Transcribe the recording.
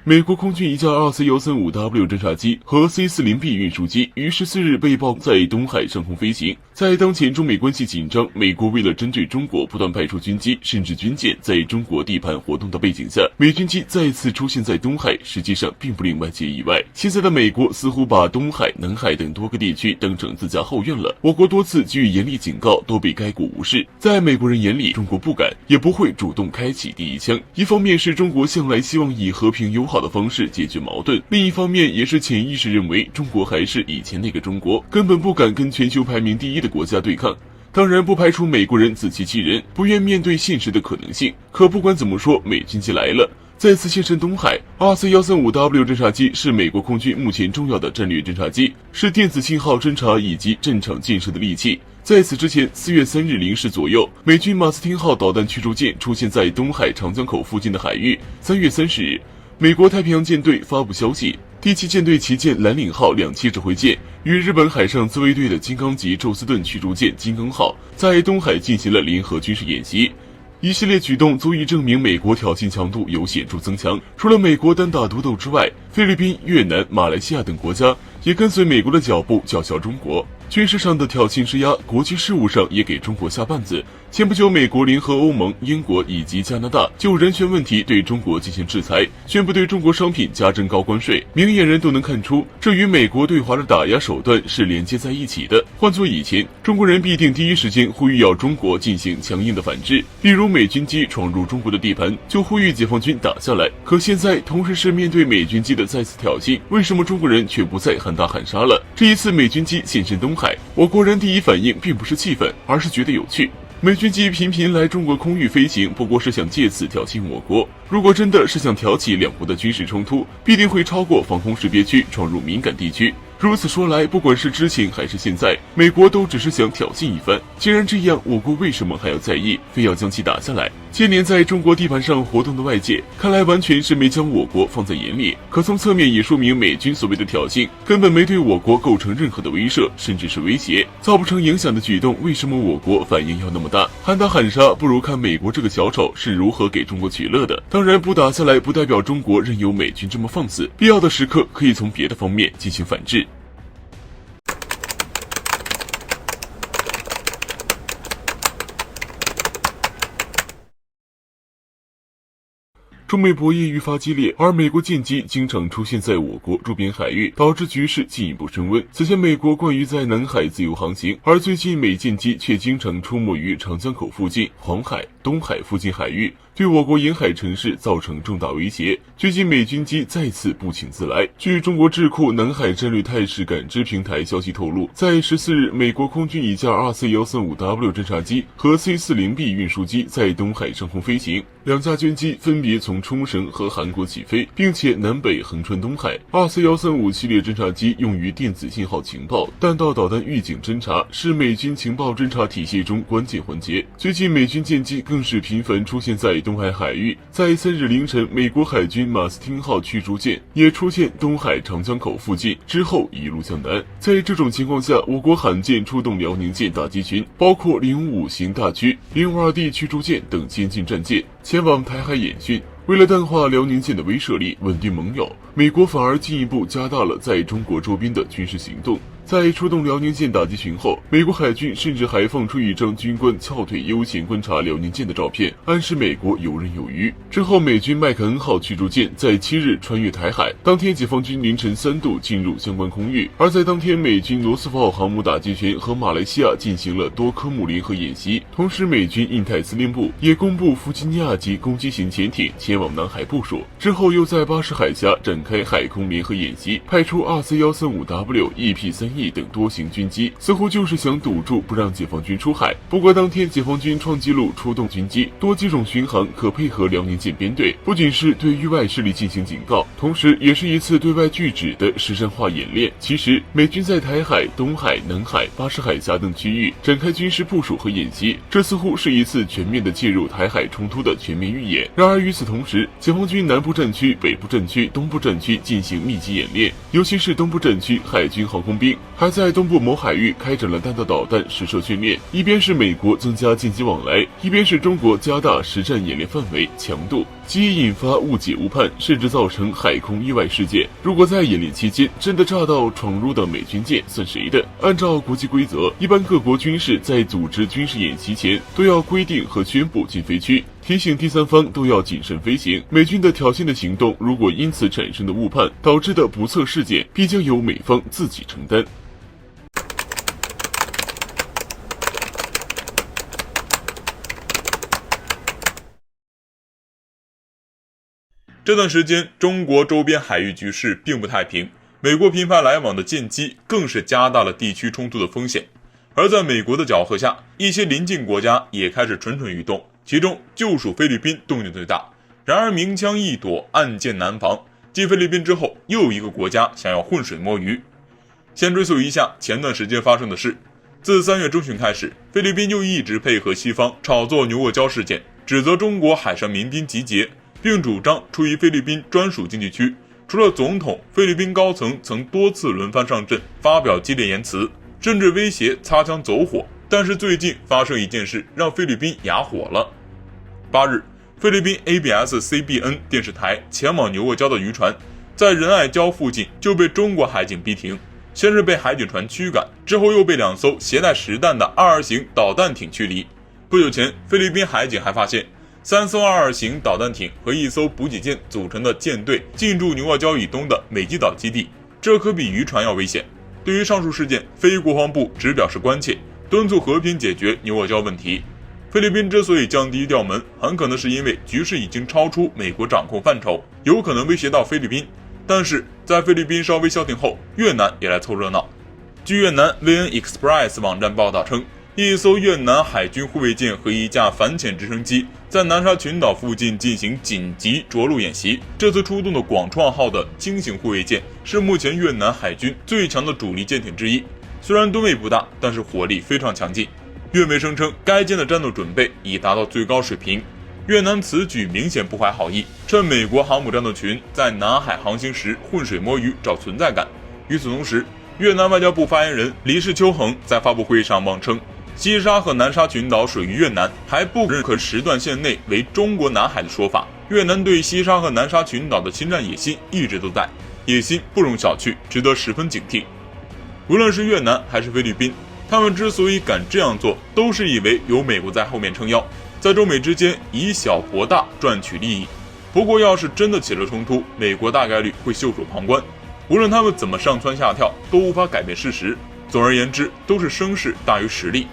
美国空军一架 RC-135W 侦察机和 C-40B 运输机于14日被曝在东海上空飞行。在当前中美关系紧张，美国为了针对中国不断派出军机甚至军舰在中国地盘活动的背景下，美军机再次出现在东海，实际上并不令外界意外。现在的美国似乎把东海、南海等多个地区当成自家后院了，我国多次给予严厉警告都被该国无视。在美国人眼里，中国不敢也不会主动开启第一枪。一方面是中国向来希望以和平友好的方式解决矛盾，另一方面也是潜意识认为中国还是以前那个中国，根本不敢跟全球排名第一的国家对抗。当然不排除美国人自欺欺人，不愿面对现实的可能性。可不管怎么说，美军机来了，再次现身东海。RC-135W 侦察机是美国空军目前重要的战略侦察机，是电子信号侦察以及战场建设的利器。在此之前，4月3日0时左右，美军马斯汀号导弹驱逐舰出现在东海长江口附近的海域。3月30日，美国太平洋舰队发布消息，第7舰队旗舰蓝岭号2栖指挥舰与日本海上自卫队的金刚级宙斯盾驱逐舰金刚号在东海进行了联合军事演习。一系列举动足以证明美国挑衅强度有显著增强。除了美国单打独斗之外，菲律宾、越南、马来西亚等国家也跟随美国的脚步叫嚣中国。军事上的挑衅施压，国际事务上也给中国下绊子。前不久，美国联合欧盟、英国以及加拿大就人权问题对中国进行制裁，宣布对中国商品加征高关税。明眼人都能看出，这与美国对华的打压手段是连接在一起的。换作以前，中国人必定第一时间呼吁要中国进行强硬的反制，例如美军机闯入中国的地盘，就呼吁解放军打下来。可现在同时是面对美军机的再次挑衅，为什么中国人却不再喊打喊杀了？这一次美军机现身东海，我国人第一反应并不是气愤，而是觉得有趣。美军机频频来中国空域飞行，不过是想借此挑衅我国。如果真的是想挑起两国的军事冲突，必定会超过防空识别区，闯入敏感地区。如此说来，不管是之前还是现在，美国都只是想挑衅一番。既然这样，我国为什么还要在意，非要将其打下来？接连在中国地盘上活动的外界，看来完全是没将我国放在眼里。可从侧面也说明，美军所谓的挑衅，根本没对我国构成任何的威慑，甚至是威胁。造不成影响的举动，为什么我国反应要那么大？喊打喊杀，不如看美国这个小丑是如何给中国取乐的。当然，不打下来不代表中国任由美军这么放肆，必要的时刻可以从别的方面进行反制。中美博弈愈发激烈，而美国舰机经常出现在我国周边海域，导致局势进一步升温。此前美国惯于在南海自由航行，而最近美舰机却经常出没于长江口附近、黄海、东海附近海域，对我国沿海城市造成重大威胁。最近美军机再次不请自来。据中国智库南海战略态势感知平台消息透露，在14日，美国空军一架 RC-135W 侦察机和 C-40B 运输机在东海上空飞行，两架军机分别从冲绳和韩国起飞，并且南北横穿东海。RC-135系列侦察机用于电子信号情报、弹道导弹预警侦察，是美军情报侦察体系中关键环节。最近美军舰机更是频繁出现在东海海域，在3日凌晨，美国海军马斯汀号驱逐舰也出现东海长江口附近，之后一路向南。在这种情况下，我国罕见出动辽宁舰打击群，包括055型大驱、052D 驱逐舰等先进战舰前往台海演训。为了淡化辽宁舰的威慑力，稳定盟友，美国反而进一步加大了在中国周边的军事行动。在出动辽宁舰打击群后，美国海军甚至还放出一张军官翘腿悠闲观察辽宁舰的照片，暗示美国游刃有余。之后，美军麦克恩号驱逐舰在7日穿越台海，当天解放军凌晨3度进入相关空域。而在当天，美军罗斯福号航母打击群和马来西亚进行了多科目联合演习，同时美军印太司令部也公布弗吉尼亚级攻击型潜艇前往南海部署。之后又在巴士海峡展开海空联合演习，派出 RC-135W、EP-3E 等多型军机，似乎就是想堵住不让解放军出海。不过当天解放军创纪录出动军机，多机种巡航，可配合辽宁舰编队，不仅是对域外势力进行警告，同时也是一次对外拒止的实战化演练。其实美军在台海、东海、南海、巴士海峡等区域展开军事部署和演习，这似乎是一次全面的介入台海冲突的全面预演。然而与此同时，解放军南部战区、北部战区、东部战区进行密集演练，尤其是东部战区海军航空兵还在东部某海域开展了弹道导弹试射训练，一边是美国增加经济往来，一边是中国加大实战演练范围强度，极易引发误解误判，甚至造成海空意外事件。如果在演练期间真的炸到闯入的美军舰，算谁的？按照国际规则，一般各国军事在组织军事演习前都要规定和宣布禁飞区，提醒第三方都要谨慎飞行。美军的挑衅的行动，如果因此产生的误判导致的不测事件，必将由美方自己承担。这段时间，中国周边海域局势并不太平，美国频繁来往的舰机更是加大了地区冲突的风险。而在美国的搅和下，一些邻近国家也开始蠢蠢欲动，其中就属菲律宾动静最大。然而明枪易躲，暗箭难防，继菲律宾之后，又一个国家想要浑水摸鱼。先追溯一下前段时间发生的事。自3月中旬开始，菲律宾就一直配合西方炒作牛沃礁事件，指责中国海上民兵集结，并主张出于菲律宾专属经济区。除了总统，菲律宾高层曾多次轮番上阵，发表激烈言辞，甚至威胁擦枪走火。但是最近发生一件事，让菲律宾哑火了。8日，菲律宾 ABS-CBN 电视台前往牛沃礁的渔船，在仁爱礁附近就被中国海警逼停，先是被海警船驱赶，之后又被2艘携带实弹的22型导弹艇驱离。不久前，菲律宾海警还发现3艘22型导弹艇和1艘补给舰组成的舰队进驻牛沃礁以东的美济岛基地，这可比渔船要危险。对于上述事件，菲国防部只表示关切，敦促和平解决牛沃礁问题。菲律宾之所以降低调门，很可能是因为局势已经超出美国掌控范畴，有可能威胁到菲律宾。但是在菲律宾稍微消停后，越南也来凑热闹。据越南 VN Express 网站报道称，一艘越南海军护卫舰和一架反潜直升机在南沙群岛附近进行紧急着陆演习。这次出动的广创号的轻型护卫舰是目前越南海军最强的主力舰艇之一，虽然吨位不大，但是火力非常强劲。越媒声称该舰的战斗准备已达到最高水平。越南此举明显不怀好意，趁美国航母战斗群在南海航行时浑水摸鱼找存在感。与此同时，越南外交部发言人黎世秋恒在发布会上妄称，西沙和南沙群岛属于越南，还不认可时段线内为中国南海的说法。越南对西沙和南沙群岛的侵占野心一直都在，野心不容小觑，值得十分警惕。无论是越南还是菲律宾，他们之所以敢这样做，都是以为有美国在后面撑腰，在中美之间以小博大，赚取利益。不过要是真的起了冲突，美国大概率会袖手旁观，无论他们怎么上蹿下跳，都无法改变事实。总而言之，都是声势大于实力。